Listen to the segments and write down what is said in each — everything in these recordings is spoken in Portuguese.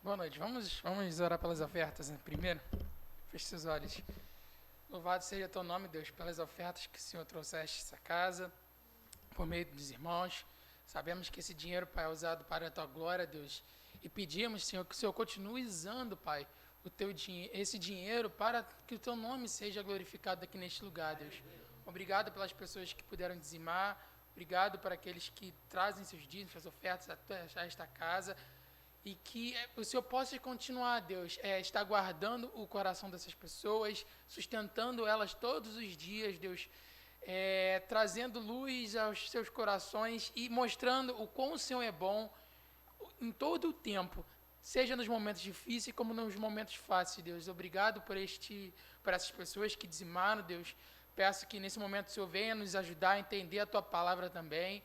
Boa noite. Vamos orar pelas ofertas, né? Primeiro, feche seus olhos. Louvado seja teu nome, Deus, pelas ofertas que o Senhor trouxeste a essa casa, por meio dos irmãos. Sabemos que esse dinheiro, Pai, é usado para a tua glória, Deus. E pedimos, Senhor, que o Senhor continue usando, Pai, esse dinheiro para que o teu nome seja glorificado aqui neste lugar, Deus. Obrigado pelas pessoas que puderam dizimar. Obrigado para aqueles que trazem seus dízimos, suas ofertas a esta casa. E que o Senhor possa continuar, Deus, estar guardando o coração dessas pessoas, sustentando elas todos os dias, Deus, trazendo luz aos seus corações e mostrando o quão o Senhor é bom em todo o tempo, seja nos momentos difíceis como nos momentos fáceis, Deus. Obrigado por essas pessoas que dizimaram, Deus. Peço que nesse momento o Senhor venha nos ajudar a entender a Tua palavra também,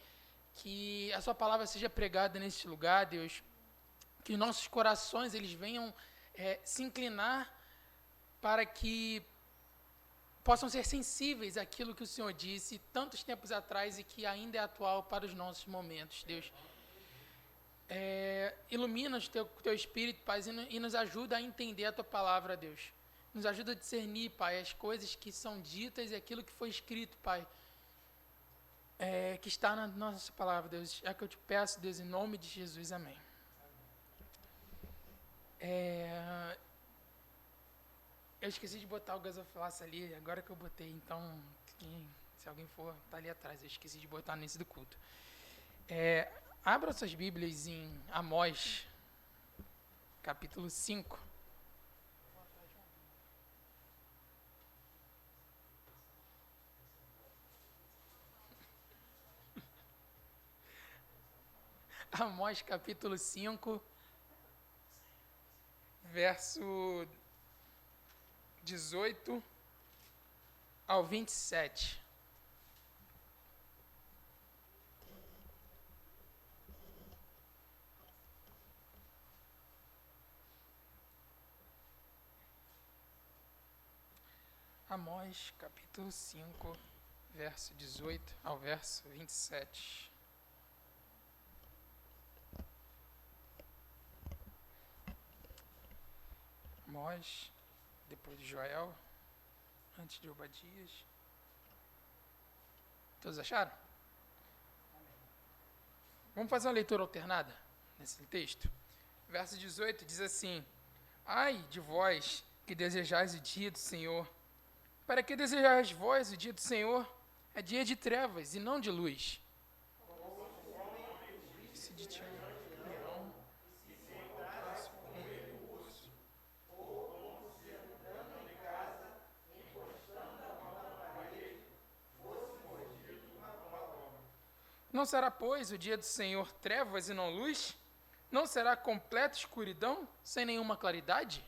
que a Sua palavra seja pregada nesse lugar, Deus. Que nossos corações eles venham se inclinar para que possam ser sensíveis àquilo que o Senhor disse tantos tempos atrás e que ainda é atual para os nossos momentos, Deus. Ilumina o teu Espírito, Pai, e nos ajuda a entender a Tua palavra, Deus. Nos ajuda a discernir, Pai, as coisas que são ditas e aquilo que foi escrito, Pai, que está na nossa palavra, Deus. É que eu te peço, Deus, em nome de Jesus, amém. Eu esqueci de botar o gasofilaço ali, agora que eu botei, então, se alguém for, tá ali atrás, eu esqueci de botar nesse do culto. Abra suas Bíblias em Amós, capítulo 5. Amós, capítulo 5, verso 18 ao 27. Amós, capítulo 5, verso 18 ao verso 27. Amós, depois de Joel, antes de Obadias. Todos acharam? Vamos fazer uma leitura alternada nesse texto? Verso 18 diz assim: Ai de vós que desejais o dia do Senhor. Para que desejais vós o dia do Senhor? É dia de trevas e não de luz. Se de ti leão, não será, pois, o dia do Senhor trevas e não luz? Não será completa escuridão, sem nenhuma claridade?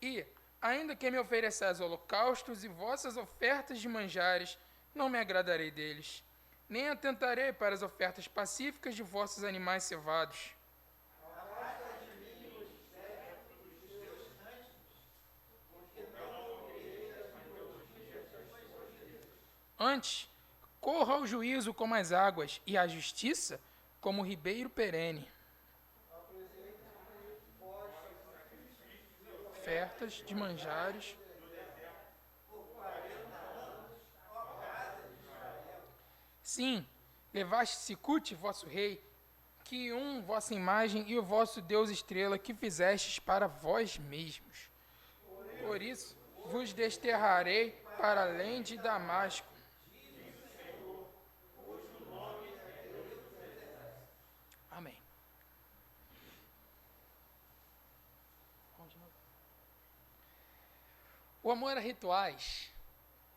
E, ainda que me ofereçais holocaustos e vossas ofertas de manjares, não me agradarei deles, nem atentarei para as ofertas pacíficas de vossos animais cevados. Antes, corra o juízo como as águas, e a justiça como o ribeiro perene. Ofertas de manjares. Sim, levaste Sicute, vosso rei, que vossa imagem e o vosso Deus estrela que fizestes para vós mesmos. Por isso vos desterrarei para além de Damasco. Amém. O amor a rituais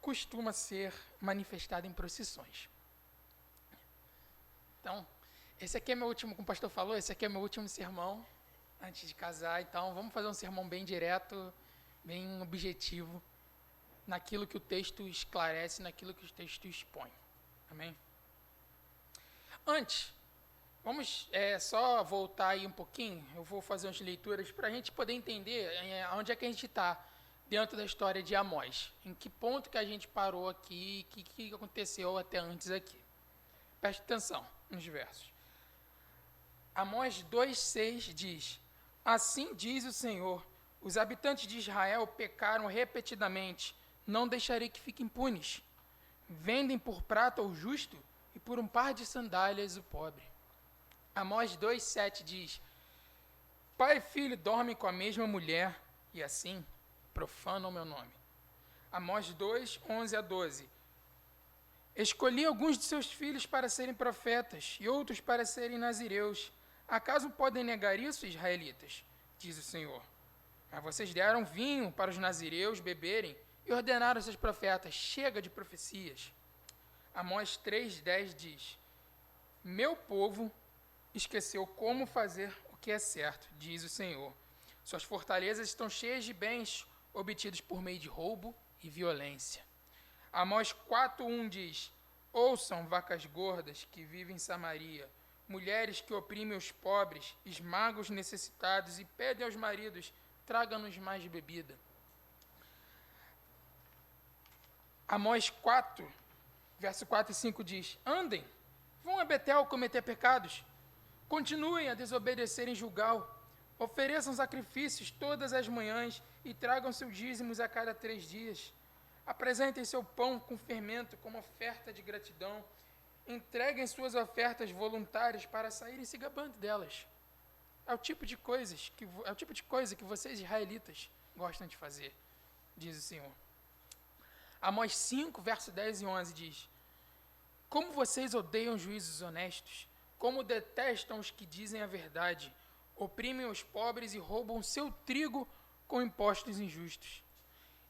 costuma ser manifestado em procissões. Então, esse aqui é meu último, como o pastor falou, esse aqui é meu último sermão antes de casar. Então, vamos fazer um sermão bem direto, bem objetivo, naquilo que o texto esclarece, naquilo que o texto expõe. Amém? Antes, vamos só voltar aí um pouquinho. Eu vou fazer umas leituras para a gente poder entender onde é que a gente está. dentro da história de Amós. Em que ponto que a gente parou aqui, o que aconteceu até antes aqui. Preste atenção nos versos. Amós 2,6 diz: Assim diz o Senhor, os habitantes de Israel pecaram repetidamente, não deixarei que fiquem impunes. Vendem por prata o justo e por um par de sandálias o pobre. Amós 2,7 diz: Pai e filho dormem com a mesma mulher, e assim profanam o meu nome. Amós 2:11-12. Escolhi alguns de seus filhos para serem profetas e outros para serem nazireus. Acaso podem negar isso, israelitas? Diz o Senhor. Mas vocês deram vinho para os nazireus beberem e ordenaram aos seus profetas: chega de profecias. Amós 3:10 diz: Meu povo esqueceu como fazer o que é certo, diz o Senhor. Suas fortalezas estão cheias de bens obtidos por meio de roubo e violência. Amós 4:1 diz: Ouçam, vacas gordas que vivem em Samaria, mulheres que oprimem os pobres, esmagam os necessitados e pedem aos maridos: traga-nos mais bebida. Amós 4, verso 4 e 5 diz: Andem, vão a Betel cometer pecados, continuem a desobedecer em Gilgal, ofereçam sacrifícios todas as manhãs e tragam seus dízimos a cada 3 dias. Apresentem seu pão com fermento como oferta de gratidão. Entreguem suas ofertas voluntárias para saírem se gabando delas. É o tipo de coisa que vocês israelitas gostam de fazer, diz o Senhor. Amós 5, verso 10 e 11 diz: Como vocês odeiam juízos honestos, como detestam os que dizem a verdade, oprimem os pobres e roubam seu trigo com impostos injustos.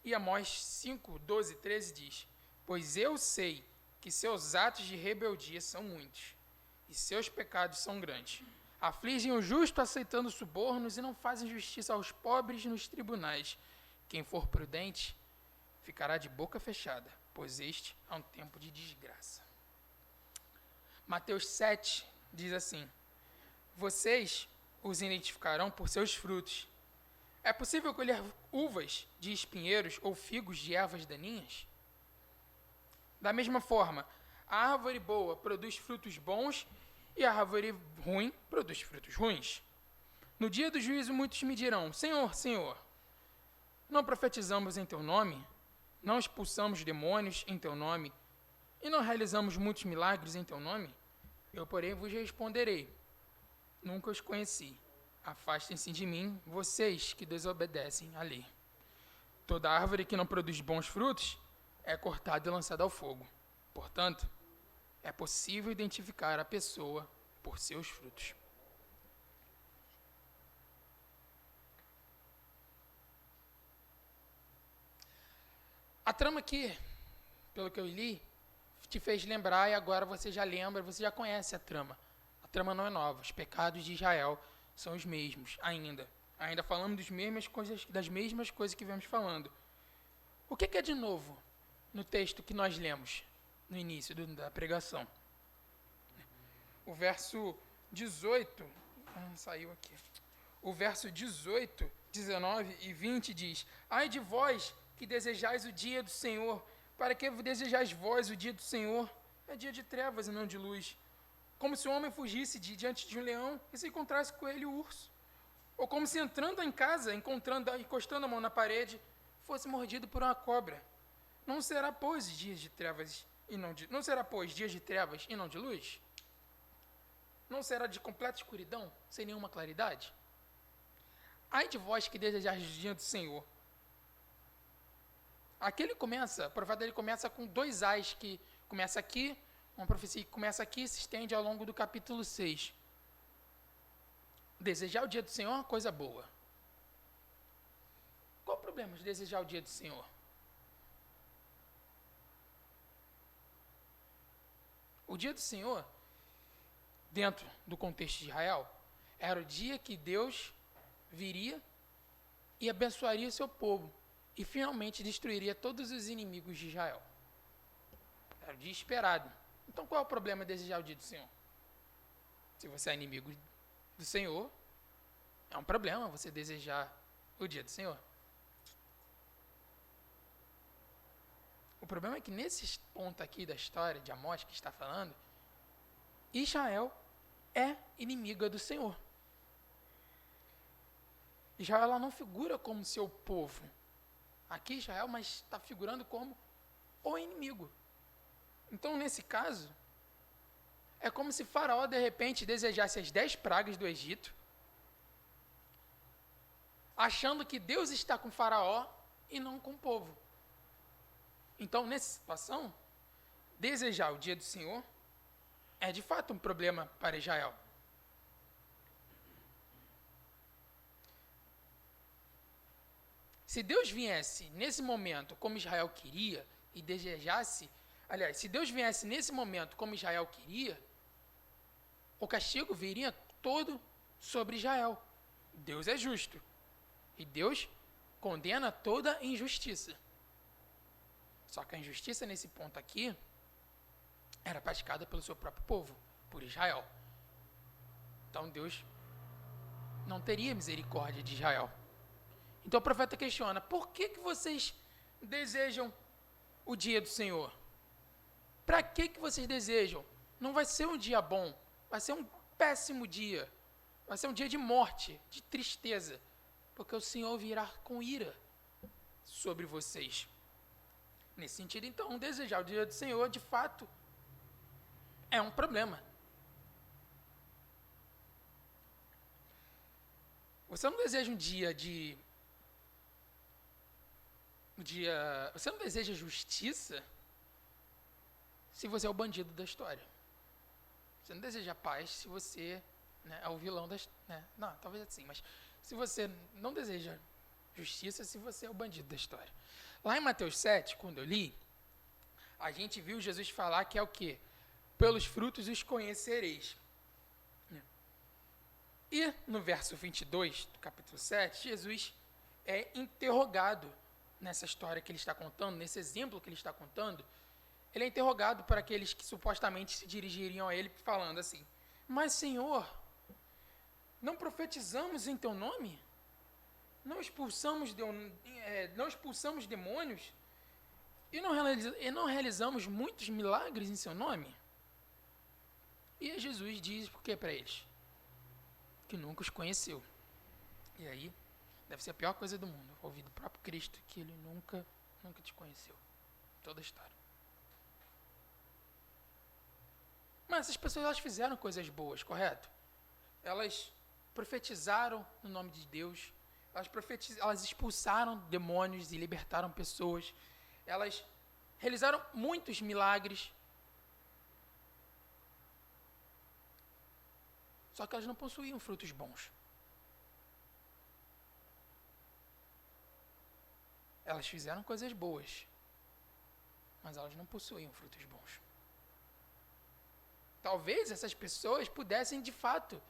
E Amós 5, 12 e 13 diz: Pois eu sei que seus atos de rebeldia são muitos, e seus pecados são grandes. Afligem o justo aceitando subornos e não fazem justiça aos pobres nos tribunais. Quem for prudente ficará de boca fechada, pois este é um tempo de desgraça. Mateus 7 diz assim: Vocês os identificarão por seus frutos. É possível colher uvas de espinheiros ou figos de ervas daninhas? Da mesma forma, a árvore boa produz frutos bons e a árvore ruim produz frutos ruins. No dia do juízo, muitos me dirão: Senhor, Senhor, não profetizamos em teu nome? Não expulsamos demônios em teu nome? E não realizamos muitos milagres em teu nome? Eu, porém, vos responderei: Nunca os conheci. Afastem-se de mim, vocês que desobedecem à lei. Toda árvore que não produz bons frutos é cortada e lançada ao fogo. Portanto, é possível identificar a pessoa por seus frutos. A trama aqui, pelo que eu li, te fez lembrar e agora você já lembra, você já conhece a trama. A trama não é nova, os pecados de Israel são os mesmos ainda. Ainda falamos das mesmas coisas que vemos falando. O que é de novo no texto que nós lemos no início da pregação? O verso 18, saiu aqui. O verso 18, 19 e 20 diz: Ai de vós que desejais o dia do Senhor, para que desejais vós o dia do Senhor? É dia de trevas e não de luz. Como se o homem fugisse diante de um leão e se encontrasse com ele o urso. Ou como se entrando em casa, encostando a mão na parede, fosse mordido por uma cobra. Não será, pois, dias de trevas e não de luz? Não será de completa escuridão, sem nenhuma claridade? Ai de vós que desejais o dia do Senhor. Aqui o profeta ele começa com 2 ais, que começa aqui, uma profecia que começa aqui e se estende ao longo do capítulo 6. Desejar o dia do Senhor é uma coisa boa. Qual o problema de desejar o dia do Senhor? O dia do Senhor, dentro do contexto de Israel, era o dia que Deus viria e abençoaria seu povo e finalmente destruiria todos os inimigos de Israel. Era o dia esperado. Então qual é o problema de desejar o dia do Senhor? Se você é inimigo do Senhor, é um problema você desejar o dia do Senhor. O problema é que nesse ponto aqui da história de Amós que está falando, Israel é inimiga do Senhor. Israel ela não figura como seu povo. Aqui Israel, mas está figurando como o inimigo. Então, nesse caso, é como se Faraó, de repente, desejasse as 10 pragas do Egito, achando que Deus está com Faraó e não com o povo. Então, nessa situação, desejar o dia do Senhor é, de fato, um problema para Israel. Se Deus viesse nesse momento como Israel queria e desejasse, aliás, se Deus viesse nesse momento como Israel queria, o castigo viria todo sobre Israel. Deus é justo e Deus condena toda injustiça. Só que a injustiça nesse ponto aqui era praticada pelo seu próprio povo, por Israel. Então Deus não teria misericórdia de Israel. Então o profeta questiona, por que vocês desejam o dia do Senhor? Para que vocês desejam? Não vai ser um dia bom, vai ser um péssimo dia. Vai ser um dia de morte, de tristeza, porque o Senhor virá com ira sobre vocês. Nesse sentido, então, desejar o dia do Senhor, de fato, é um problema. Você não deseja você não deseja justiça se você é o bandido da história. Você não deseja paz se você, né, é o vilão da história. Não, talvez assim, mas se você não deseja justiça se você é o bandido da história. Lá em Mateus 7, quando eu li, a gente viu Jesus falar que é o quê? Pelos frutos os conhecereis. E no verso 22 do capítulo 7, Jesus é interrogado nessa história que ele está contando, nesse exemplo que ele está contando. Ele é interrogado por aqueles que supostamente se dirigiriam a ele falando assim, mas Senhor, não profetizamos em teu nome? Não expulsamos demônios? E não realizamos muitos milagres em seu nome? E Jesus diz por quê para eles? Que nunca os conheceu. E aí, deve ser a pior coisa do mundo, ouvir do próprio Cristo que ele nunca te conheceu. Toda a história. Mas essas pessoas, elas fizeram coisas boas, correto? Elas profetizaram no nome de Deus, elas expulsaram demônios e libertaram pessoas, elas realizaram muitos milagres, só que elas não possuíam frutos bons. Elas fizeram coisas boas, mas elas não possuíam frutos bons. Talvez essas pessoas pudessem, de fato,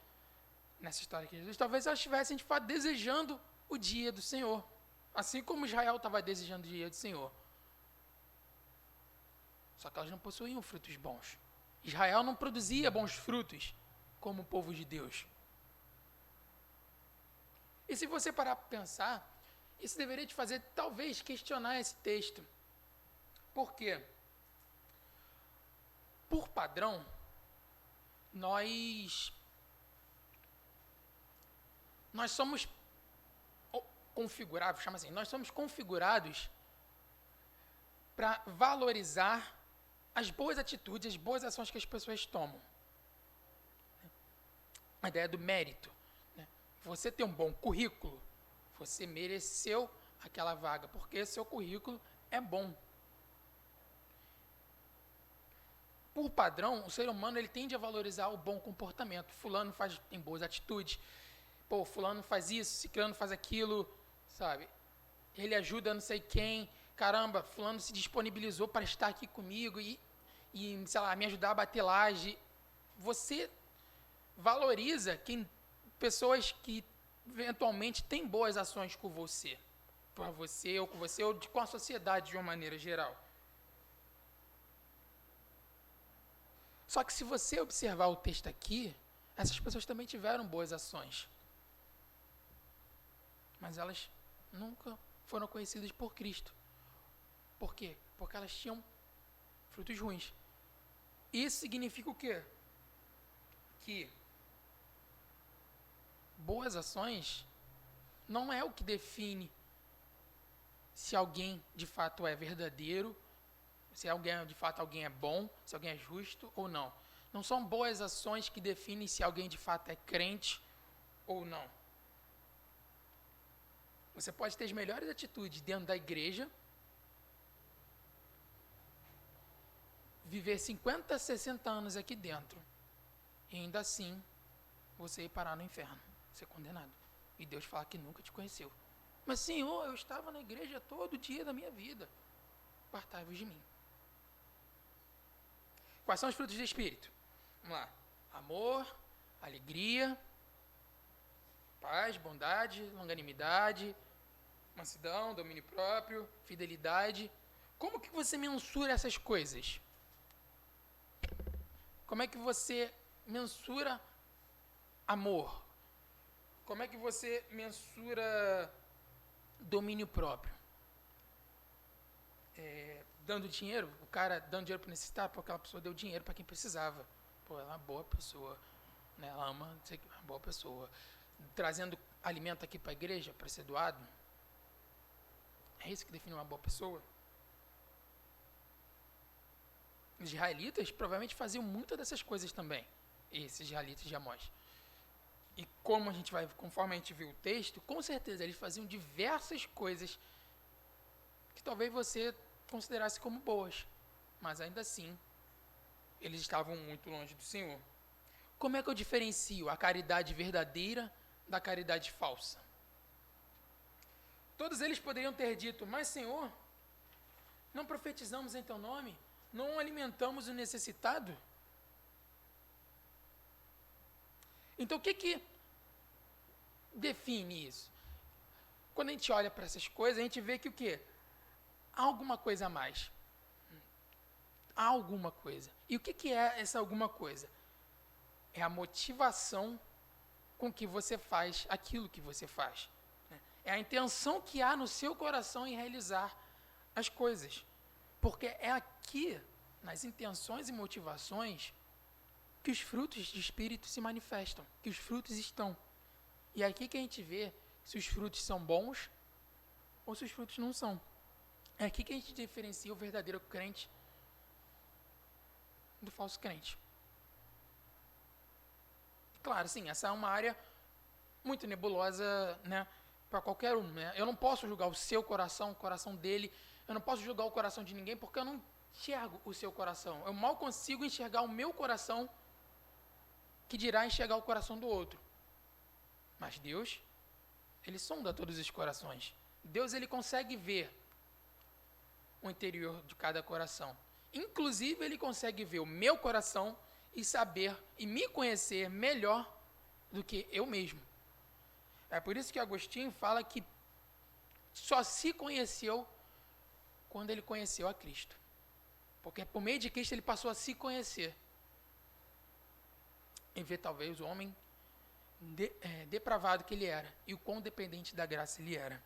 nessa história aqui de Jesus, talvez elas estivessem, de fato, desejando o dia do Senhor. Assim como Israel estava desejando o dia do Senhor. Só que elas não possuíam frutos bons. Israel não produzia bons frutos como o povo de Deus. E se você parar para pensar, isso deveria te fazer, talvez, questionar esse texto. Por quê? Por padrão, nós somos configurados, chama assim, nós somos configurados para valorizar as boas atitudes, as boas ações que as pessoas tomam. A ideia do mérito. Né? Você tem um bom currículo, você mereceu aquela vaga, porque seu currículo é bom. Por padrão, o ser humano ele tende a valorizar o bom comportamento. Fulano tem boas atitudes. Pô, fulano faz isso, ciclano faz aquilo, sabe? Ele ajuda não sei quem. Caramba, fulano se disponibilizou para estar aqui comigo e sei lá, me ajudar a bater laje. Você valoriza pessoas que eventualmente têm boas ações com você. Por você, ou com você, ou com a sociedade de uma maneira geral. Só que se você observar o texto aqui, essas pessoas também tiveram boas ações. Mas elas nunca foram conhecidas por Cristo. Por quê? porque elas tinham frutos ruins. Isso significa o quê? Que boas ações não é o que define se alguém de fato é verdadeiro, se alguém de fato alguém é bom, se alguém é justo ou não. Não são boas ações que definem se alguém de fato é crente ou não. Você pode ter as melhores atitudes dentro da igreja, viver 50, 60 anos aqui dentro, e ainda assim você ir parar no inferno, ser condenado. E Deus fala que nunca te conheceu. Mas, Senhor, eu estava na igreja todo dia da minha vida. Apartai-vos de mim. Quais são os frutos do Espírito? Vamos lá. Amor, alegria, paz, bondade, longanimidade, mansidão, domínio próprio, fidelidade. Como que você mensura essas coisas? Como é que você mensura amor? Como é que você mensura domínio próprio? Dando dinheiro, o cara dando dinheiro para necessitar, porque aquela pessoa deu dinheiro para quem precisava. Pô, ela é uma boa pessoa, né? Ela ama, não sei que é uma boa pessoa. Trazendo alimento aqui para a igreja, para ser doado. É isso que define uma boa pessoa? Os israelitas provavelmente faziam muitas dessas coisas também. Esses israelitas de Amós. E como a gente vai, conforme a gente viu o texto, com certeza eles faziam diversas coisas que talvez você considerasse como boas. Mas ainda assim, eles estavam muito longe do Senhor. Como é que eu diferencio a caridade verdadeira da caridade falsa? Todos eles poderiam ter dito, mas Senhor, não profetizamos em teu nome? Não alimentamos o necessitado? Então o que define isso? Quando a gente olha para essas coisas, a gente vê que o quê? Há alguma coisa a mais. Há alguma coisa. E o que é essa alguma coisa? É a motivação com que você faz aquilo que você faz. É a intenção que há no seu coração em realizar as coisas. Porque é aqui, nas intenções e motivações, que os frutos de espírito se manifestam, que os frutos estão. E é aqui que a gente vê se os frutos são bons ou se os frutos não são. É aqui que a gente diferencia o verdadeiro crente do falso crente. Claro, sim, essa é uma área muito nebulosa, né, para qualquer um, né? Eu não posso julgar o seu coração, o coração dele. Eu não posso julgar o coração de ninguém porque eu não enxergo o seu coração. Eu mal consigo enxergar o meu coração, que dirá enxergar o coração do outro. Mas Deus, Ele sonda todos os corações. Deus, Ele consegue ver o interior de cada coração. Inclusive, Ele consegue ver o meu coração e saber e me conhecer melhor do que eu mesmo. É por isso que Agostinho fala que só se conheceu quando ele conheceu a Cristo. Porque por meio de Cristo ele passou a se conhecer. E ver talvez o homem depravado que ele era e o quão dependente da graça ele era.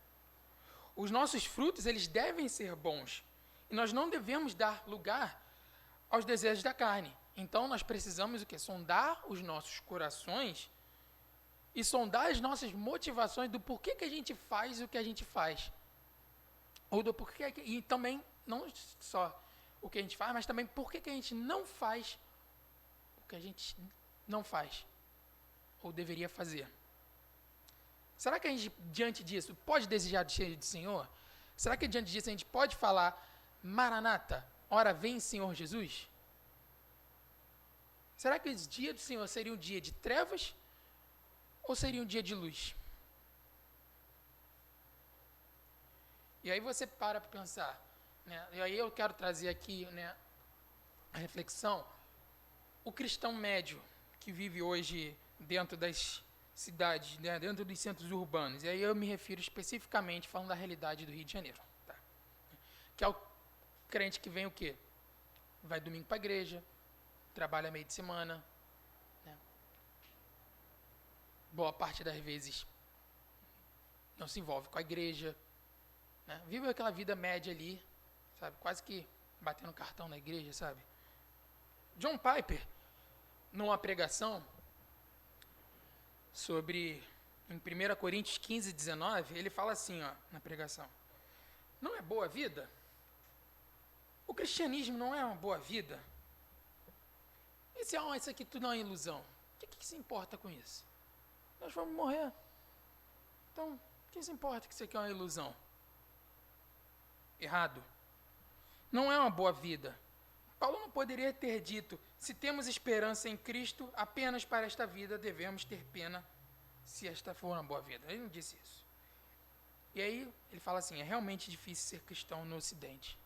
Os nossos frutos, eles devem ser bons. E nós não devemos dar lugar aos desejos da carne. Então nós precisamos o quê? Sondar os nossos corações e sondar as nossas motivações do porquê que a gente faz o que a gente faz. Ou do porquê que, e também, não só o que a gente faz, mas também porquê que a gente não faz o que a gente não faz. Ou deveria fazer. Será que a gente, diante disso, pode desejar de cheio de Senhor? Será que diante disso a gente pode falar, Maranata, ora vem Senhor Jesus? Será que esse dia do Senhor seria um dia de trevas ou seria um dia de luz? E aí você para pensar, né? E aí eu quero trazer aqui, né, a reflexão. O cristão médio que vive hoje dentro das cidades, né, dentro dos centros urbanos, e aí eu me refiro especificamente falando da realidade do Rio de Janeiro, tá? Que é o crente que vem o quê? Vai domingo para a igreja, trabalha meio de semana, né? Boa parte das vezes não se envolve com a igreja, né? Vive aquela vida média ali, sabe? Quase que batendo cartão na igreja, sabe? John Piper, numa pregação sobre, em 1 Coríntios 15, 19, ele fala assim, ó, na pregação: não é boa vida? O cristianismo não é uma boa vida? E se isso aqui tudo é uma ilusão? O que se importa com isso? Nós vamos morrer. Então, o que se importa que isso aqui é uma ilusão? Errado. Não é uma boa vida. Paulo não poderia ter dito: se temos esperança em Cristo apenas para esta vida, devemos ter pena se esta for uma boa vida. Ele não disse isso. E aí ele fala assim: é realmente difícil ser cristão no Ocidente.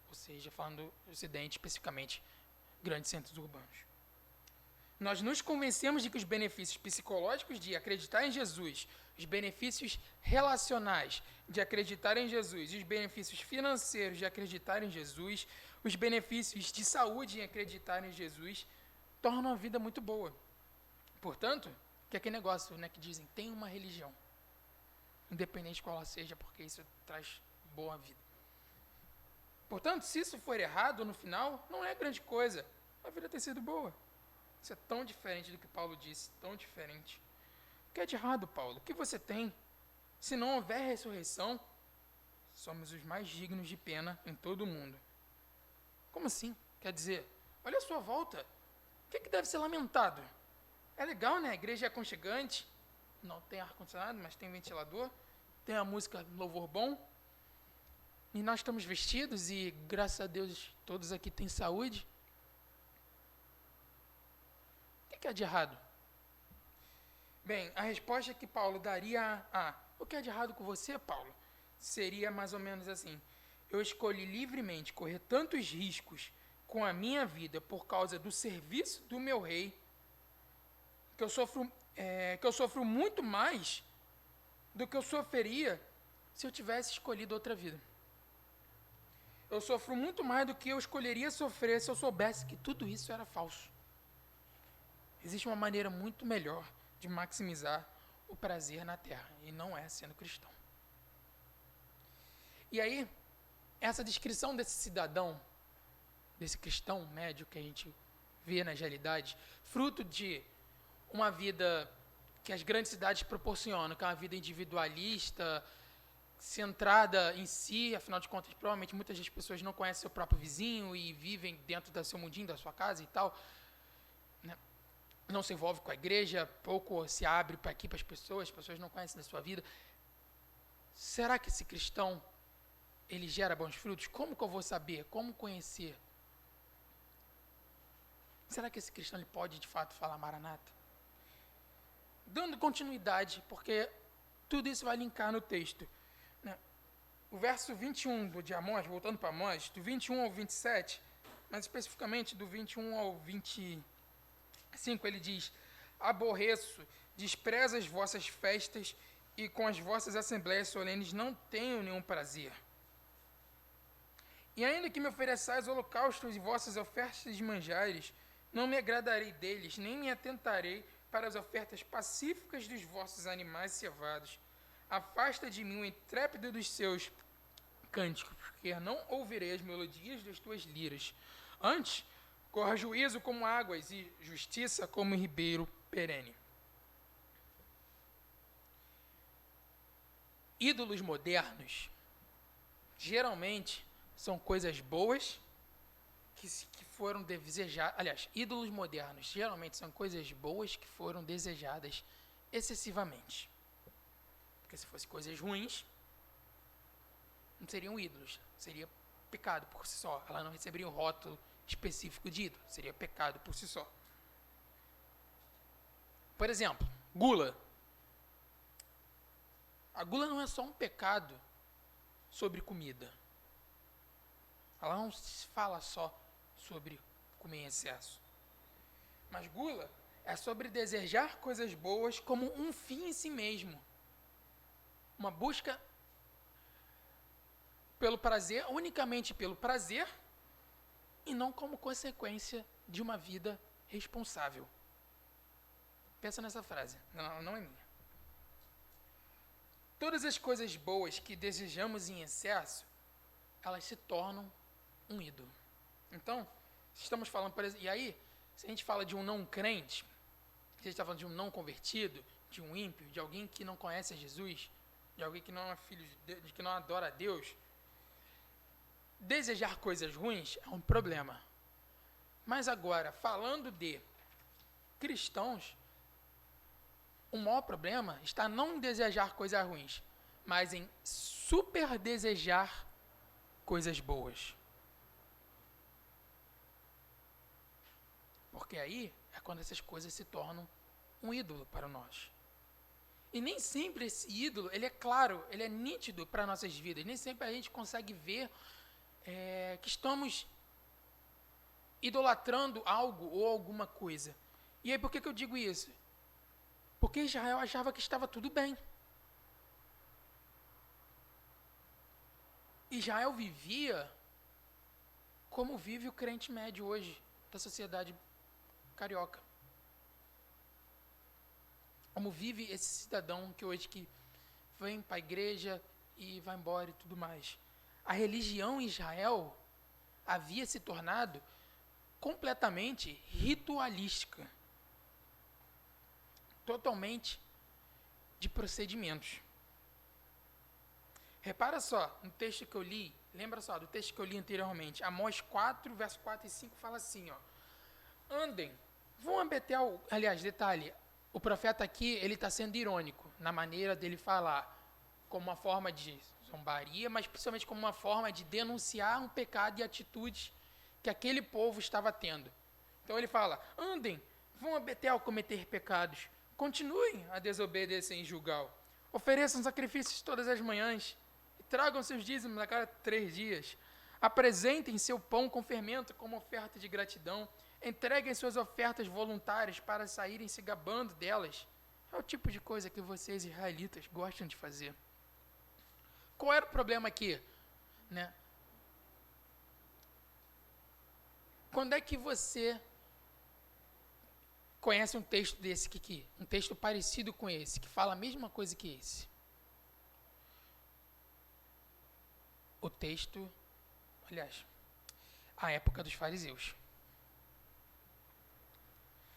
Ou seja, falando do Ocidente, especificamente grandes centros urbanos. Nós nos convencemos de que os benefícios psicológicos de acreditar em Jesus, os benefícios relacionais de acreditar em Jesus, os benefícios financeiros de acreditar em Jesus, os benefícios de saúde em acreditar em Jesus, tornam a vida muito boa. Portanto, que é aquele negócio, né, que dizem: tem uma religião, independente de qual ela seja, porque isso traz boa vida. Portanto, se isso for errado no final, não é grande coisa, a vida ter sido boa. Isso é tão diferente do que Paulo disse, tão diferente. O que é de errado, Paulo? O que você tem? Se não houver ressurreição, somos os mais dignos de pena em todo o mundo. Como assim? Quer dizer, olha a sua volta. O que deve ser lamentado? É legal, né? A igreja é aconchegante. Não tem ar-condicionado, mas tem ventilador. Tem a música louvor bom. E nós estamos vestidos e, graças a Deus, todos aqui têm saúde. O que é de errado? Bem, a resposta que Paulo daria a o que é de errado com você, Paulo, seria mais ou menos assim: eu escolhi livremente correr tantos riscos com a minha vida por causa do serviço do meu rei, que eu sofro muito mais do que eu sofreria se eu tivesse escolhido outra vida. Eu sofro muito mais do que eu escolheria sofrer se eu soubesse que tudo isso era falso. Existe uma maneira muito melhor de maximizar o prazer na terra, e não é sendo cristão. E aí, essa descrição desse cidadão, desse cristão médio que a gente vê nas realidades, fruto de uma vida que as grandes cidades proporcionam, que é uma vida individualista, centrada em si, afinal de contas, provavelmente muitas das pessoas não conhecem seu próprio vizinho e vivem dentro do seu mundinho, da sua casa e tal, né? Não se envolve com a igreja, pouco se abre para aqui para as pessoas não conhecem da sua vida. Será que esse cristão, ele gera bons frutos? Como que eu vou saber? Como conhecer? Será que esse cristão ele pode, de fato, falar Maranata? Dando continuidade, porque tudo isso vai linkar no texto, né? O verso 21 de Amós, voltando para Amós, do 21 ao 27, mas especificamente do 21 ao 25, ele diz: aborreço, desprezo as vossas festas, e com as vossas assembleias solenes não tenho nenhum prazer. E ainda que me ofereçais holocaustos e vossas ofertas de manjares, não me agradarei deles, nem me atentarei para as ofertas pacíficas dos vossos animais cevados. Afasta de mim o intrépido dos seus cânticos, porque não ouvirei as melodias das tuas liras. Antes, corra juízo como águas e justiça como ribeiro perene. Ídolos modernos, geralmente, são coisas boas que foram desejadas. Aliás, ídolos modernos, geralmente, são coisas boas que foram desejadas excessivamente. Porque se fossem coisas ruins, não seriam ídolos, seria pecado por si só. Ela não receberia um rótulo específico de ídolo, seria pecado por si só. Por exemplo, gula. A gula não é só um pecado sobre comida. Ela não fala só sobre comer em excesso. Mas gula é sobre desejar coisas boas como um fim em si mesmo. Uma busca pelo prazer, unicamente pelo prazer, e não como consequência de uma vida responsável. Pensa nessa frase, não é minha. Todas as coisas boas que desejamos em excesso, elas se tornam um ídolo. Então, estamos falando, por exemplo, e aí, se a gente fala de um não crente, se a gente está falando de um não convertido, de um ímpio, de alguém que não conhece a Jesus, de alguém que não é filho de Deus, de que não adora a Deus, desejar coisas ruins é um problema. Mas agora, falando de cristãos, o maior problema está não em desejar coisas ruins, mas em super desejar coisas boas. Porque aí é quando essas coisas se tornam um ídolo para nós. E nem sempre esse ídolo, ele é claro, ele é nítido para nossas vidas. Nem sempre a gente consegue ver que estamos idolatrando algo ou alguma coisa. E aí por que eu digo isso? Porque Israel achava que estava tudo bem. Israel vivia como vive o crente médio hoje da sociedade carioca. Como vive esse cidadão que hoje que vem para a igreja e vai embora e tudo mais. A religião em Israel havia se tornado completamente ritualística. Totalmente de procedimentos. Repara só, no texto que eu li, lembra só do texto que eu li anteriormente, Amós 4, verso 4 e 5 fala assim, ó: andem, vão a Betel. Aliás, detalhe, o profeta aqui, ele está sendo irônico na maneira dele falar, como uma forma de zombaria, mas principalmente como uma forma de denunciar um pecado e atitudes que aquele povo estava tendo. Então ele fala: andem, vão a Betel cometer pecados, continuem a desobedecer em Gilgal, ofereçam sacrifícios todas as manhãs, e tragam seus dízimos a cada 3 dias, apresentem seu pão com fermento como oferta de gratidão, entreguem suas ofertas voluntárias para saírem se gabando delas. É o tipo de coisa que vocês israelitas gostam de fazer. Qual era o problema aqui? Né? Quando é que você conhece um texto desse aqui? Um texto parecido com esse, que fala a mesma coisa que esse? O texto, aliás, a época dos fariseus.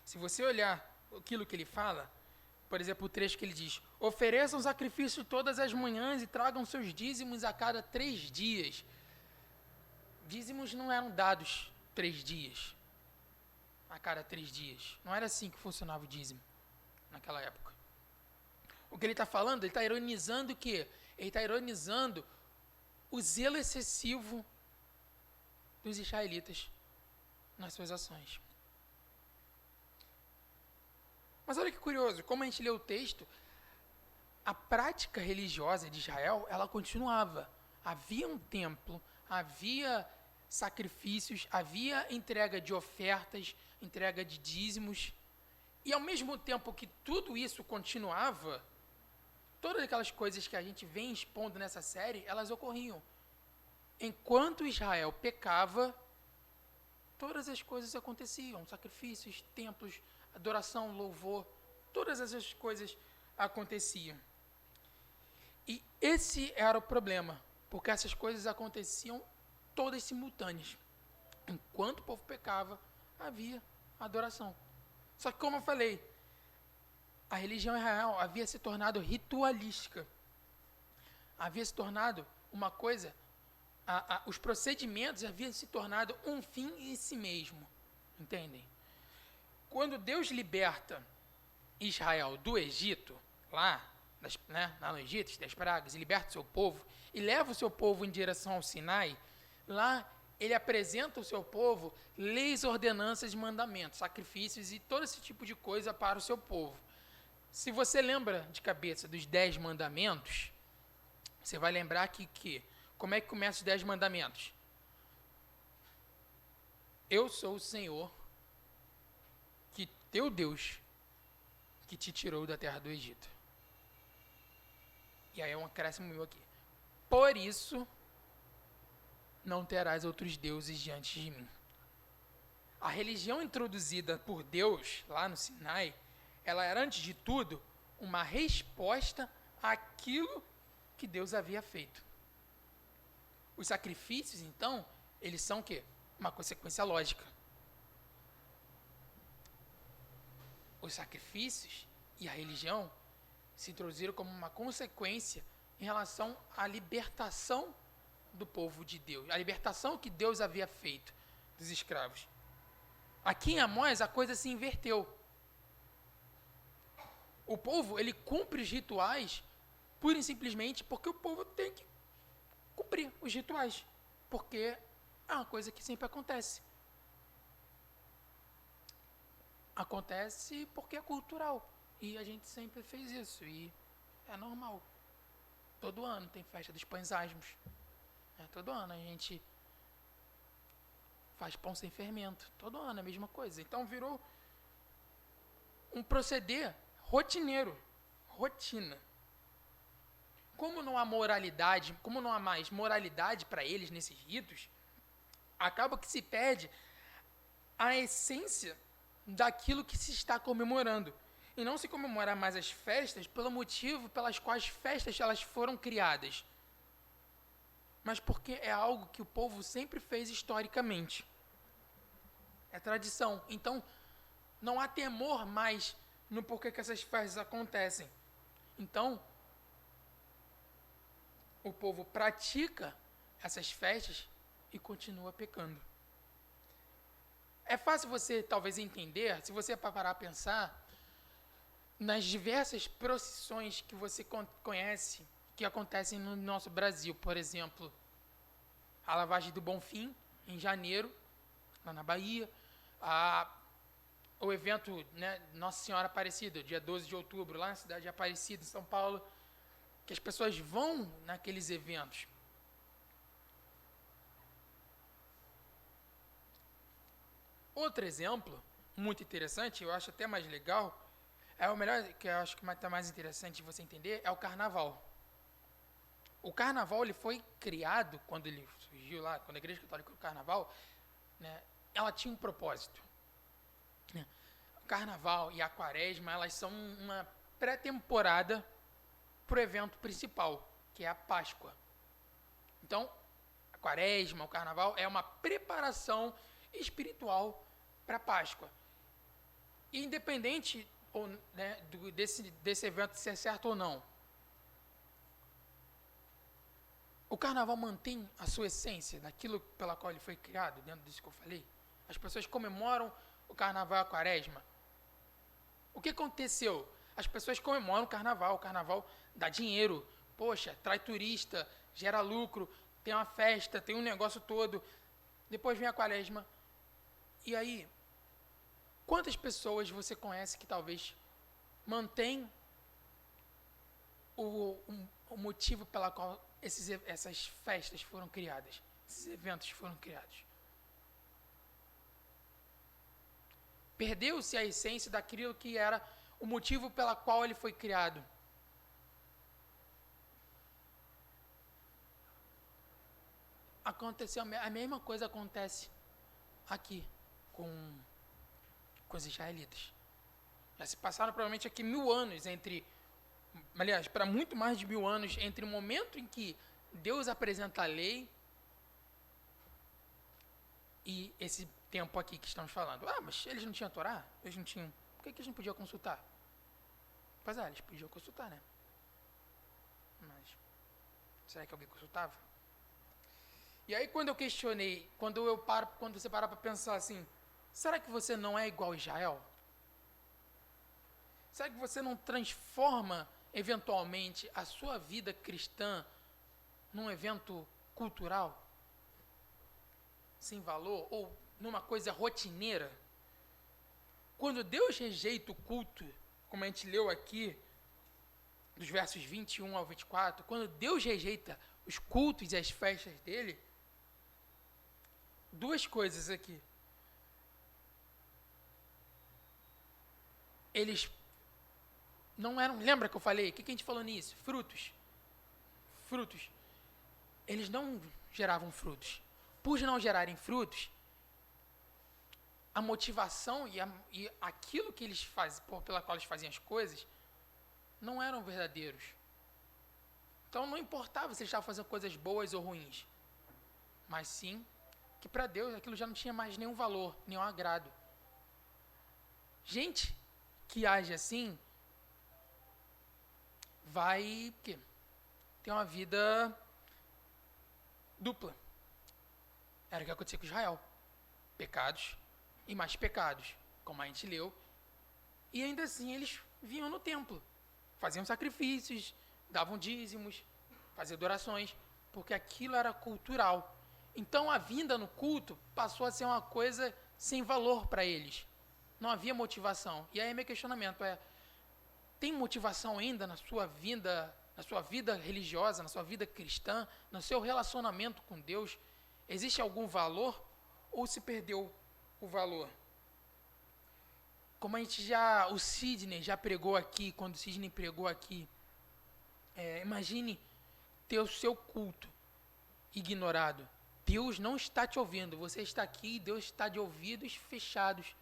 Se você olhar aquilo que ele fala, por exemplo, o trecho que ele diz: ofereçam sacrifício todas as manhãs e tragam seus dízimos a cada 3 dias. Dízimos não eram dados 3 dias, a cada 3 dias. Não era assim que funcionava o dízimo naquela época. O que ele está falando, ele está ironizando o quê? Ele está ironizando o zelo excessivo dos israelitas nas suas ações. Mas olha que curioso, como a gente lê o texto, a prática religiosa de Israel, ela continuava. Havia um templo, havia sacrifícios, havia entrega de ofertas, entrega de dízimos, e ao mesmo tempo que tudo isso continuava, todas aquelas coisas que a gente vem expondo nessa série, elas ocorriam. Enquanto Israel pecava, todas as coisas aconteciam, sacrifícios, templos, adoração, louvor, todas essas coisas aconteciam. E esse era o problema, porque essas coisas aconteciam todas simultâneas. Enquanto o povo pecava, havia adoração. Só que, como eu falei, a religião Israel havia se tornado ritualística. Havia se tornado uma coisa, os procedimentos haviam se tornado um fim em si mesmo. Entendem? Quando Deus liberta Israel do Egito, lá no Egito, das pragas, e liberta o seu povo, e leva o seu povo em direção ao Sinai, lá ele apresenta ao seu povo leis, ordenanças e mandamentos, sacrifícios e todo esse tipo de coisa para o seu povo. Se você lembra de cabeça dos 10 mandamentos, você vai lembrar que como é que começa os 10 mandamentos? Eu sou o Senhor, teu Deus, que te tirou da terra do Egito. E aí é um acréscimo meu aqui. Por isso, não terás outros deuses diante de mim. A religião introduzida por Deus, lá no Sinai, ela era, antes de tudo, uma resposta àquilo que Deus havia feito. Os sacrifícios, então, eles são o quê? Uma consequência lógica. Os sacrifícios e a religião se introduziram como uma consequência em relação à libertação do povo de Deus, a libertação que Deus havia feito dos escravos. Aqui em Amós a coisa se inverteu. O povo, ele cumpre os rituais pura e simplesmente porque o povo tem que cumprir os rituais, porque é uma coisa que sempre acontece. Acontece porque é cultural, e a gente sempre fez isso, e é normal. Todo ano tem festa dos pães asmos. Todo ano a gente faz pão sem fermento. Todo ano é a mesma coisa. Então virou um proceder rotineiro. Rotina. Como não há moralidade, como não há mais moralidade para eles nesses ritos, acaba que se perde a essência daquilo que se está comemorando. E não se comemora mais as festas pelo motivo pelas quais festas elas foram criadas, mas porque é algo que o povo sempre fez historicamente. É tradição. Então, não há temor mais no porquê que essas festas acontecem. Então, o povo pratica essas festas e continua pecando. É fácil você, talvez, entender, se você parar a pensar, nas diversas procissões que você conhece, que acontecem no nosso Brasil. Por exemplo, a Lavagem do Bonfim, em janeiro, lá na Bahia. O evento, né, Nossa Senhora Aparecida, dia 12 de outubro, lá na cidade de Aparecida, em São Paulo, que as pessoas vão naqueles eventos. Outro exemplo, muito interessante, eu acho até mais legal, é o melhor, que eu acho que está mais interessante de você entender, é o Carnaval. O Carnaval, ele foi criado, quando ele surgiu lá, quando a Igreja Católica criou o Carnaval, né, ela tinha um propósito. Né? O Carnaval e a Quaresma, elas são uma pré-temporada para o evento principal, que é a Páscoa. Então, a Quaresma, o Carnaval, é uma preparação espiritual para a Páscoa. E independente né, desse evento ser certo ou não, o Carnaval mantém a sua essência, daquilo pela qual ele foi criado, dentro disso que eu falei. As pessoas comemoram o Carnaval e a Quaresma. O que aconteceu? As pessoas comemoram o Carnaval dá dinheiro, poxa, atrai turista, gera lucro, tem uma festa, tem um negócio todo. Depois vem a Quaresma. E aí, quantas pessoas você conhece que talvez mantém o motivo pela qual essas festas foram criadas, esses eventos foram criados? Perdeu-se a essência daquilo que era o motivo pela qual ele foi criado. Aconteceu a mesma coisa acontece aqui com os israelitas. Já se passaram provavelmente aqui 1000 anos aliás, para muito mais de 1000 anos, entre o momento em que Deus apresenta a lei e esse tempo aqui que estamos falando. Mas eles não tinham Torá? Eles não tinham. Por que a gente não podia consultar? Pois é, eles podiam consultar, né? Mas será que alguém consultava? E aí quando eu questionei, quando você para para pensar assim, será que você não é igual a Israel? Será que você não transforma eventualmente a sua vida cristã num evento cultural? Sem valor? Ou numa coisa rotineira? Quando Deus rejeita o culto, como a gente leu aqui, dos versos 21 ao 24, quando Deus rejeita os cultos e as festas dele, duas coisas aqui. Eles não eram, lembra que eu falei? O que a gente falou nisso? Frutos. Eles não geravam frutos. Por não gerarem frutos, a motivação e aquilo que eles faziam, pela qual eles faziam as coisas, não eram verdadeiros. Então não importava se eles estavam fazendo coisas boas ou ruins, mas sim que para Deus aquilo já não tinha mais nenhum valor, nenhum agrado. Gente que age assim vai ter uma vida dupla. Era o que acontecia com Israel. Pecados e mais pecados, como a gente leu. E ainda assim eles vinham no templo, faziam sacrifícios, davam dízimos, faziam adorações, porque aquilo era cultural. Então a vinda no culto passou a ser uma coisa sem valor para eles. Não havia motivação. E aí meu questionamento é: tem motivação ainda na sua vida, na sua vida religiosa, na sua vida cristã, no seu relacionamento com Deus? Existe algum valor ou se perdeu o valor? Como o Sidney já pregou aqui, quando o Sidney pregou aqui, imagine ter o seu culto ignorado. Deus não está te ouvindo, você está aqui e Deus está de ouvidos fechados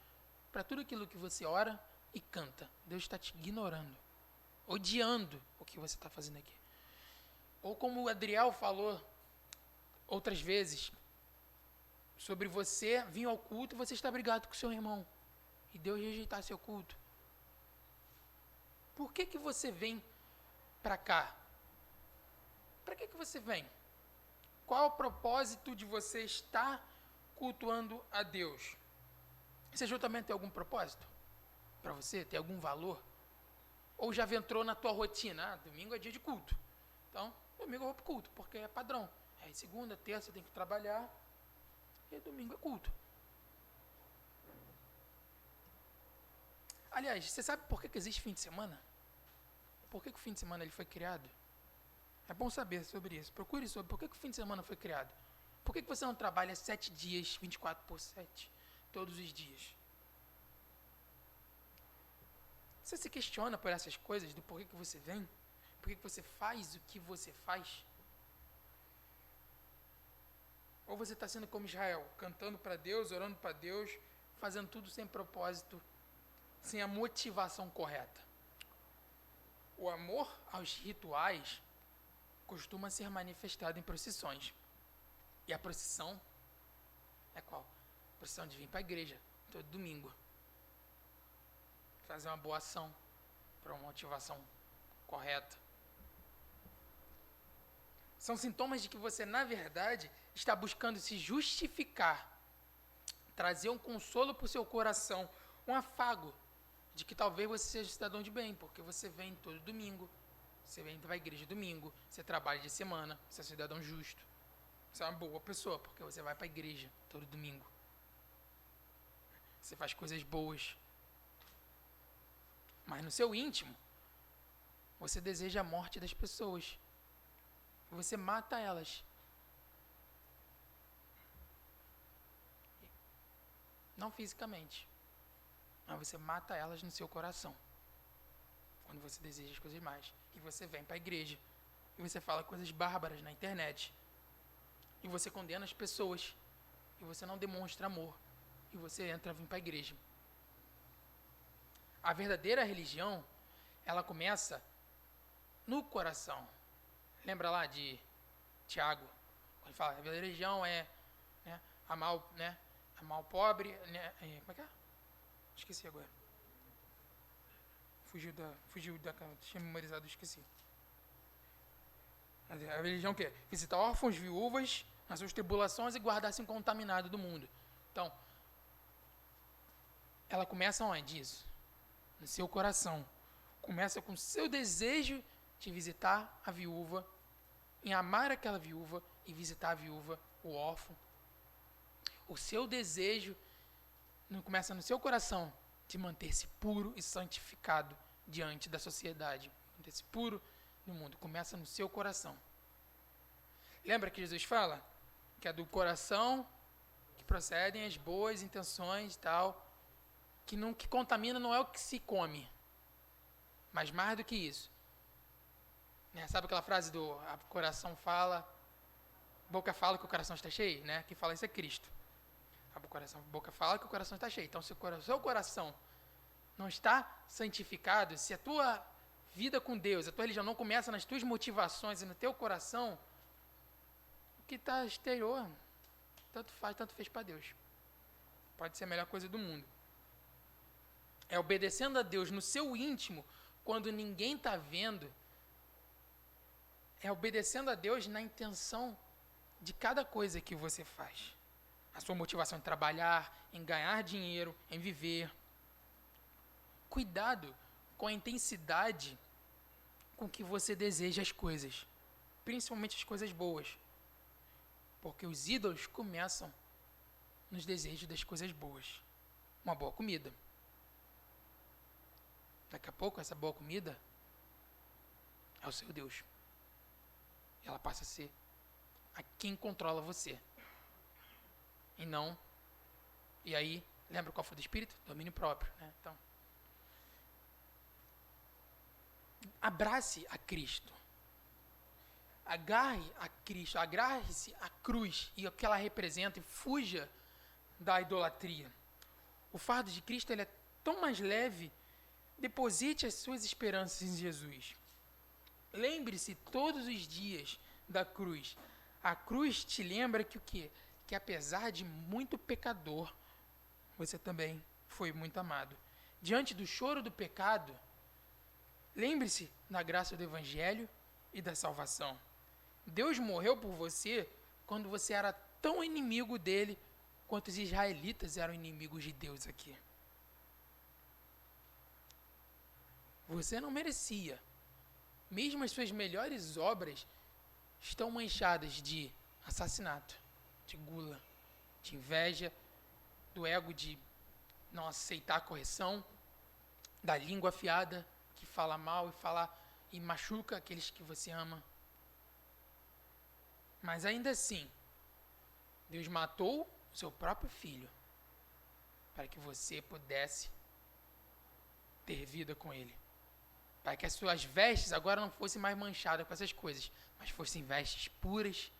para tudo aquilo que você ora e canta. Deus está te ignorando, odiando o que você está fazendo aqui. Ou como o Adriel falou outras vezes, sobre você vir ao culto e você estar brigado com seu irmão e Deus rejeitar seu culto. Por que você vem para cá? Para que você vem? Qual o propósito de você estar cultuando a Deus? Esse ajuntamento tem algum propósito para você? Tem algum valor? Ou já entrou na tua rotina? Domingo é dia de culto. Então, domingo eu vou para o culto, porque é padrão. Aí segunda, terça tem que trabalhar e domingo é culto. Aliás, você sabe por que existe fim de semana? Por que o fim de semana ele foi criado? É bom saber sobre isso. Procure sobre por que o fim de semana foi criado. Por que você não trabalha 7 dias, 24/7, todos os dias? Você se questiona por essas coisas, do porquê que você vem? Por que você faz o que você faz? Ou você está sendo como Israel, cantando para Deus, orando para Deus, fazendo tudo sem propósito, sem a motivação correta? O amor aos rituais costuma ser manifestado em procissões. E a procissão é qual? A procissão de vir para a igreja todo domingo. Fazer uma boa ação para uma motivação correta. São sintomas de que você, na verdade, está buscando se justificar, trazer um consolo para o seu coração, um afago de que talvez você seja cidadão de bem, porque você vem todo domingo, você vem para a igreja domingo, você trabalha de semana, você é um cidadão justo, você é uma boa pessoa, porque você vai para a igreja todo domingo. Você faz coisas boas. Mas no seu íntimo, você deseja a morte das pessoas. Você mata elas. Não fisicamente, mas você mata elas no seu coração. Quando você deseja as coisas mais. E você vem para a igreja. E você fala coisas bárbaras na internet. E você condena as pessoas. E você não demonstra amor. E você vem para a igreja. A verdadeira religião, ela começa no coração. Lembra lá de Tiago? Quando fala, a verdadeira religião é amar o pobre. Como é que é? Esqueci agora. Fugiu da. Tinha memorizado, esqueci. A religião que é visitar órfãos, viúvas, nas suas tribulações e guardar-se incontaminado do mundo. Então, ela começa onde? Isso. No seu coração. Começa com o seu desejo de visitar a viúva, em amar aquela viúva e visitar a viúva, o órfão. O seu desejo começa no seu coração de manter-se puro e santificado diante da sociedade. Manter-se puro no mundo. Começa no seu coração. Lembra que Jesus fala? Que é do coração que procedem as boas intenções e tal. Que contamina não é o que se come. Mas mais do que isso. Sabe aquela frase do coração fala, boca fala que o coração está cheio? Quem fala isso é Cristo. A boca fala que o coração está cheio. Então, se o seu coração não está santificado, se a tua vida com Deus, a tua religião não começa nas tuas motivações e no teu coração, o que está exterior tanto fez para Deus. Pode ser a melhor coisa do mundo. É obedecendo a Deus no seu íntimo, quando ninguém está vendo. É obedecendo a Deus na intenção de cada coisa que você faz. A sua motivação em trabalhar, em ganhar dinheiro, em viver. Cuidado com a intensidade com que você deseja as coisas, principalmente as coisas boas. Porque os ídolos começam nos desejos das coisas boas. Uma boa comida. Daqui a pouco, essa boa comida é o seu Deus. Ela passa a ser a quem controla você. E não... E aí, lembra qual foi do Espírito? Domínio próprio, né? Então, abrace a Cristo. Agarre a Cristo, agarre-se à cruz e o que ela representa e fuja da idolatria. O fardo de Cristo ele é tão mais leve. Deposite as suas esperanças em Jesus. Lembre-se todos os dias da cruz. A cruz te lembra que o quê? Que apesar de muito pecador, você também foi muito amado. Diante do choro do pecado, lembre-se da graça do Evangelho e da salvação. Deus morreu por você quando você era tão inimigo dele quanto os israelitas eram inimigos de Deus aqui. Você não merecia. Mesmo as suas melhores obras estão manchadas de assassinato, de gula, de inveja, do ego de não aceitar a correção, da língua afiada que fala mal e machuca aqueles que você ama. Mas ainda assim, Deus matou o seu próprio filho para que você pudesse ter vida com ele. Para que as suas vestes agora não fossem mais manchadas com essas coisas, mas fossem vestes puras,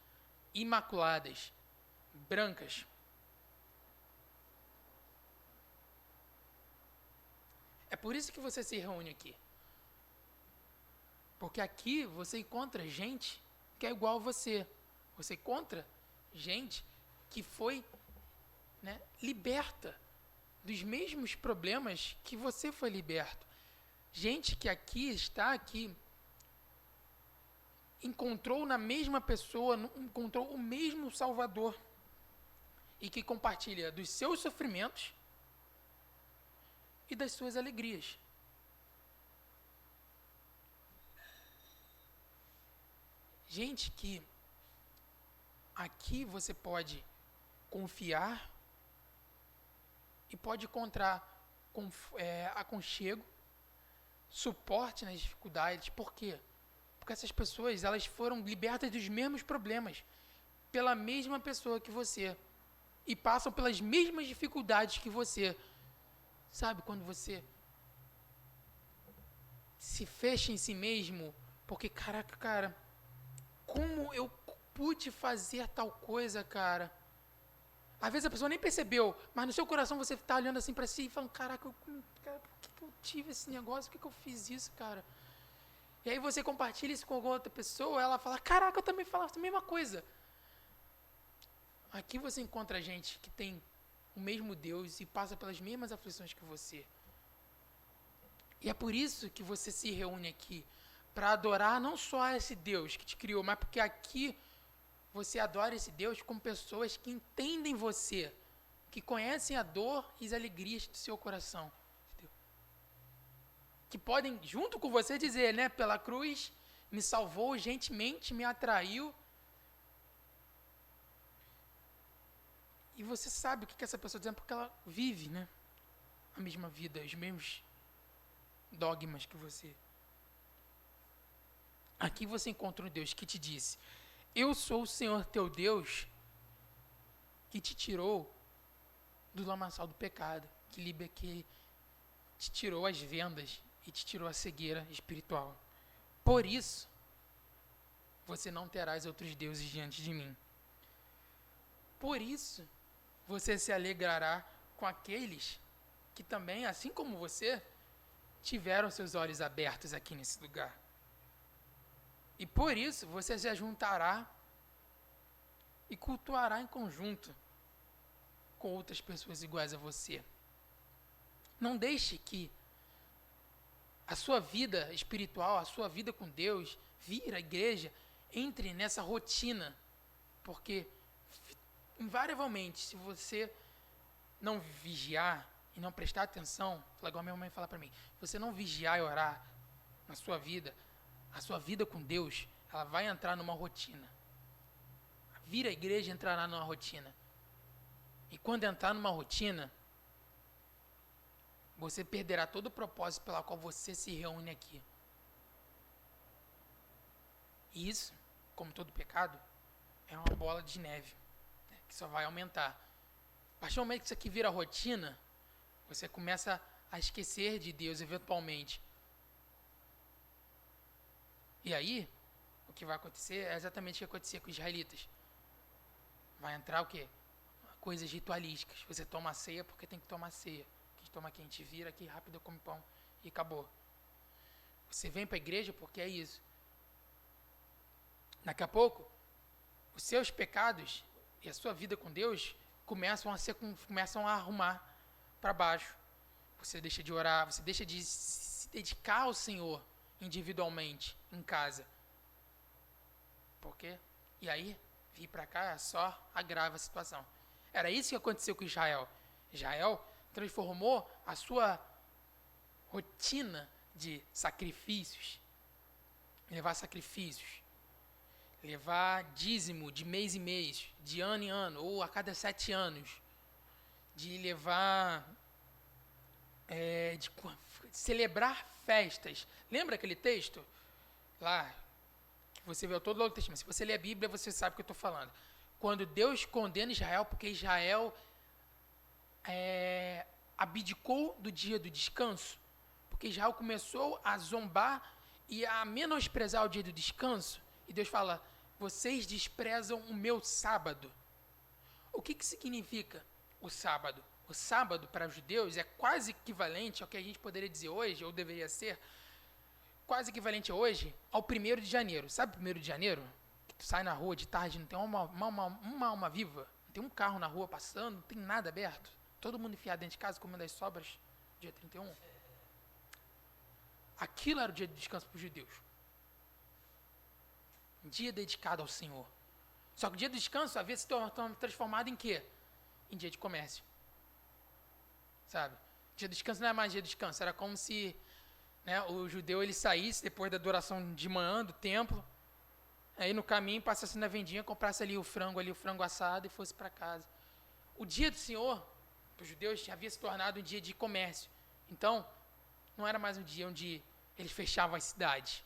imaculadas, brancas. É por isso que você se reúne aqui. Porque aqui você encontra gente que é igual a você. Você encontra gente que foi, liberta dos mesmos problemas que você foi liberto. Gente que está aqui, encontrou na mesma pessoa, encontrou o mesmo Salvador. E que compartilha dos seus sofrimentos e das suas alegrias. Gente que aqui você pode confiar e pode encontrar aconchego, suporte nas dificuldades. Por quê? Porque essas pessoas, elas foram libertas dos mesmos problemas pela mesma pessoa que você e passam pelas mesmas dificuldades que você. Sabe, quando você se fecha em si mesmo, porque, caraca, cara, como eu pude fazer tal coisa, cara? Às vezes a pessoa nem percebeu, mas no seu coração você está olhando assim para si e falando, caraca, por que eu tive esse negócio? Por que eu fiz isso, cara? E aí você compartilha isso com alguma outra pessoa, ela fala, caraca, eu também falava a mesma coisa. Aqui você encontra gente que tem o mesmo Deus e passa pelas mesmas aflições que você. E é por isso que você se reúne aqui, para adorar não só esse Deus que te criou, mas porque aqui você adora esse Deus com pessoas que entendem você, que conhecem a dor e as alegrias do seu coração. Entendeu? Que podem, junto com você, dizer, pela cruz, me salvou, gentilmente me atraiu. E você sabe o que essa pessoa está dizendo, porque ela vive, a mesma vida, os mesmos dogmas que você. Aqui você encontra um Deus que te disse, eu sou o Senhor teu Deus, que te tirou do lamaçal do pecado, que te tirou as vendas e te tirou a cegueira espiritual. Por isso, você não terás outros deuses diante de mim. Por isso, você se alegrará com aqueles que também, assim como você, tiveram seus olhos abertos aqui nesse lugar. E por isso você se juntará e cultuará em conjunto com outras pessoas iguais a você. Não deixe que a sua vida espiritual, a sua vida com Deus, vir à igreja, entre nessa rotina. Porque, invariavelmente, se você não vigiar e não prestar atenção, igual a minha mãe fala para mim, você não vigiar e orar na sua vida, a sua vida com Deus, ela vai entrar numa rotina. Vir à igreja entrará numa rotina. E quando entrar numa rotina, você perderá todo o propósito pela qual você se reúne aqui. E isso, como todo pecado, é uma bola de neve, né, que só vai aumentar. A partir do momento que isso aqui vira rotina, você começa a esquecer de Deus eventualmente. E aí, o que vai acontecer é exatamente o que acontecia com os israelitas. Vai entrar o quê? Coisas ritualísticas. Você toma a ceia porque tem que tomar a ceia. Quem toma aqui, a gente vira aqui rápido, come pão e acabou. Você vem para a igreja porque é isso. Daqui a pouco, os seus pecados e a sua vida com Deus começam a arrumar para baixo. Você deixa de orar, você deixa de se dedicar ao Senhor individualmente, em casa. Por quê? E aí, vir para cá só agrava a situação. Era isso que aconteceu com Israel. Israel transformou a sua rotina de sacrifícios, levar sacrifícios, levar dízimo de mês em mês, de ano em ano, ou a cada 7 anos, de levar, de celebrar festas. Lembra aquele texto lá, que você vê todo o Novo Testamento? Se você ler a Bíblia, você sabe o que eu estou falando. Quando Deus condena Israel, porque Israel abdicou do dia do descanso, porque Israel começou a zombar e a menosprezar o dia do descanso, e Deus fala, vocês desprezam o meu sábado. O que significa o sábado? O sábado para os judeus é quase equivalente ao que a gente poderia dizer hoje, ou deveria ser, quase equivalente hoje ao 1º de janeiro. Sabe o 1º de janeiro? Que tu sai na rua de tarde, não tem uma alma viva, não tem um carro na rua passando, não tem nada aberto. Todo mundo enfiado dentro de casa, comendo as sobras, dia 31. Aquilo era o dia de descanso para os judeus. Um dia dedicado ao Senhor. Só que o dia do descanso havia se transformado em quê? Em dia de comércio. Sabe? Dia do descanso não é mais dia de descanso. Era como se, né, o judeu ele saísse depois da adoração de manhã do templo, aí no caminho passasse na vendinha, comprasse ali o frango assado e fosse para casa. O dia do Senhor, para os judeus, havia se tornado um dia de comércio. Então, não era mais um dia onde eles fechavam as cidades,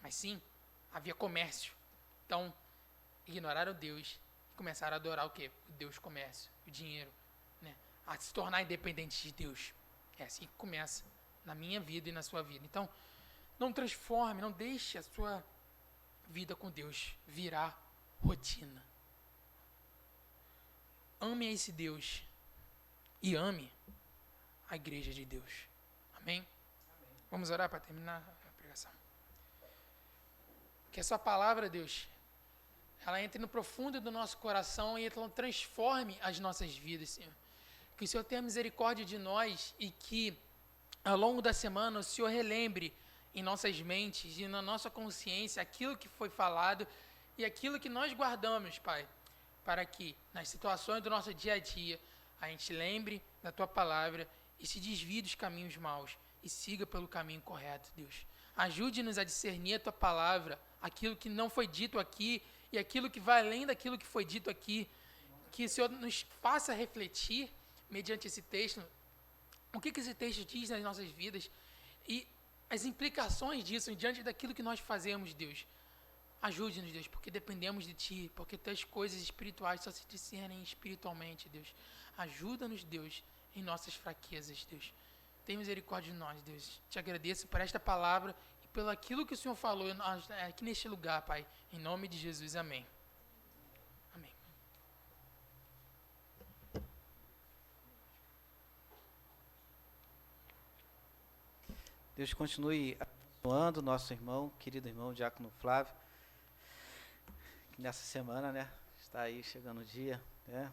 mas sim, havia comércio. Então, ignoraram Deus e começaram a adorar o quê? O Deus comércio, o dinheiro, né? A se tornar independentes de Deus. É assim que começa na minha vida e na sua vida. Então, não transforme, não deixe a sua vida com Deus virar rotina. Ame a esse Deus e ame a igreja de Deus. Amém? Vamos orar para terminar a pregação. Que a sua palavra, Deus, ela entre no profundo do nosso coração e ela transforme as nossas vidas, Senhor. Que o Senhor tenha misericórdia de nós e que, ao longo da semana, o Senhor relembre em nossas mentes e na nossa consciência aquilo que foi falado e aquilo que nós guardamos, Pai, para que, nas situações do nosso dia a dia, a gente lembre da Tua palavra e se desvie dos caminhos maus e siga pelo caminho correto, Deus. Ajude-nos a discernir a Tua palavra, aquilo que não foi dito aqui e aquilo que vai além daquilo que foi dito aqui. Que o Senhor nos faça refletir, mediante esse texto, o que esse texto diz nas nossas vidas e as implicações disso diante daquilo que nós fazemos, Deus. Ajude-nos, Deus, porque dependemos de Ti, porque Tuas coisas espirituais só se discernem espiritualmente, Deus. Ajuda-nos, Deus, em nossas fraquezas, Deus. Tem misericórdia de nós, Deus. Te agradeço por esta palavra e pelo aquilo que o Senhor falou aqui neste lugar, Pai. Em nome de Jesus, amém. Amém. Deus continue abençoando nosso irmão, querido irmão Diácono Flávio, que nessa semana, né, está aí chegando o dia, né,